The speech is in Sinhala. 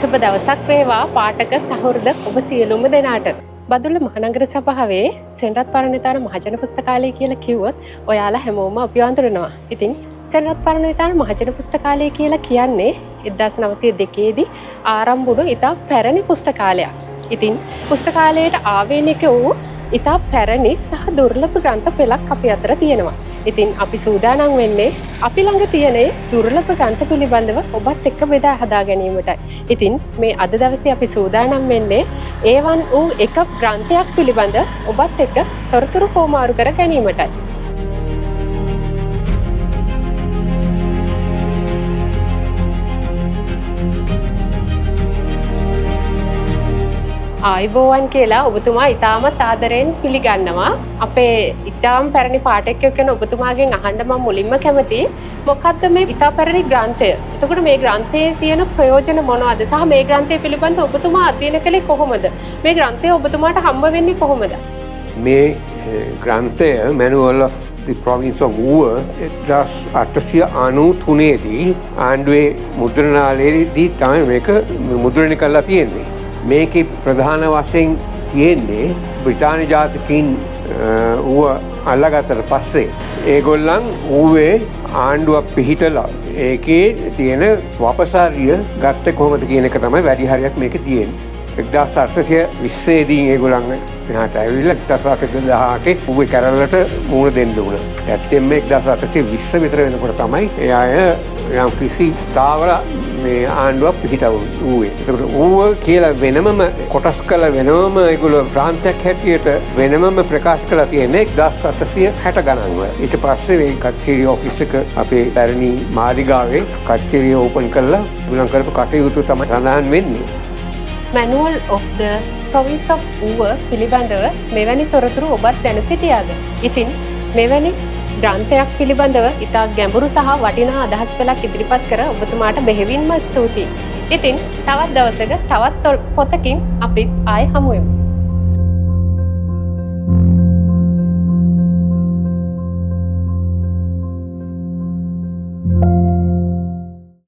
සුබ දවසක් වේවා පාඨක සහෘද ඔබ සියලුම දෙනාට. බදුල්ල මහනගර සභාවේ සෙනරත් පරණවිතාන මහජන පුස්තකාලය කියලා කිව්වොත් ඔයාලා හැමෝම අපි වඳුරනවා. ඉතින් සෙනරත් පරණවිතාන මහජන පුස්තකාලය කියලා කියන්නේ 1902 දී ආරම්භ වුණු ඉතා පැරණි පුස්තකාලයක්. ඉතින් පුස්තකාලයට ආවේනික වූ ඉතා පැරණි සහ දුර්ලභ ග්‍රන්ථ පෙළක් අපි අතර තියෙනවා. ඉතින් අපි සූදානම් වෙන්නේ අපි ළඟ තියෙන දුර්ලභ ග්‍රන්ථ පිළිබඳව ඔබත් එක්ක බෙදා හදා ගැනීමටයි. ඉතින් මේ අද දවසේ අපි සූදානම් වෙන්නේ ඒවන් වූ එක ග්‍රන්ථයක් පිළිබඳ ඔබත් එක්ක තොරතුරු කොමාරු කර ගැනීමටයි. ආයුබෝවන් කියලා ඔබතුමා ඉතාමත් ආදරයෙන් පිළිගන්නවා. අපේ ඉතාම පැරණි පාඨකයෙක් වෙන ඔබතුමාගෙන් අහන්න මම මුලින්ම කැමතියි මොකක්ද මේ ඉතා පැරණි ග්‍රන්ථය? එතකොට මේ ග්‍රන්ථයේ තියෙන ප්‍රයෝජන මොනවද? සහ මේ ග්‍රන්ථය පිළිබඳව ඔබතුමා අධ්‍යයන කළේ කොහොමද? මේ ග්‍රන්ථය ඔබතුමාට හම්බ වෙන්නේ කොහොමද? මේ ග්‍රන්ථය Manual of the Province of Ur 1893 දී ආණ්ඩුවේ මුද්‍රණාලයේදී තමයි මේක මුද්‍රණය කරලා තියෙන්නේ. මේකේ ප්‍රධාන වශයෙන් තියෙන්නේ බ්‍රිතාන්‍ය ජාතිකයින් ඌව අල්ලගත්තට පස්සේ ඒගොල්ලන් ඌවේ ආණ්ඩුවක් පිහිටලා ඒකේ තියෙන වපසාරිය ගත්තේ කොහොමද කියන එක තමයි වැඩි හරියක් මේකේ තියෙන්නේ. 1820 දී ඒගොල්ලන් මෙහාට ඇවිල්ලා 1818 ඌවේ කැරළට මුහුණ දෙන්න උනා. ඇත්තෙන්ම 1820 විතර වෙනකොට තමයි ඒ අය යම් කිසි ස්ථාවර මේ ආණ්ඩුවක් පිහිටවුවේ. ඒකට ඌව කියලා වෙනමම කොටස් කළ වෙනමම ඒගොල්ලෝ ප්‍රාන්තයක් හැටියට වෙනමම ප්‍රකාශ කරලා තියෙන්නේ 1860 ගණන් වල. ඊට පස්සේ මේ කච්චේරිය ඔෆිස් එක අපේ පැරණි මාලිගාවේ කච්චේරිය ඕපන් කළා. ඒගොල්ලන් කරපු කටයුතු තමයි සඳහන් වෙන්නේ. Manual of the Province of Ur පිළිබඳව මෙවැනි තොරතුරු ඔබත් දැන සිටියාද? ඉතින් මෙවැනි ග්‍රන්ථයක් පිළිබඳව ඉතා ගැඹුරු සහ වටිනා අදහස් පෙළක් ඉදිරිපත් කර ඔබතුමාට බෙහෙවින්ම ස්තුතියි. ඉතින් තවත් දවසක තවත් පොතකින් අපි ආයෙ හමු වෙමු.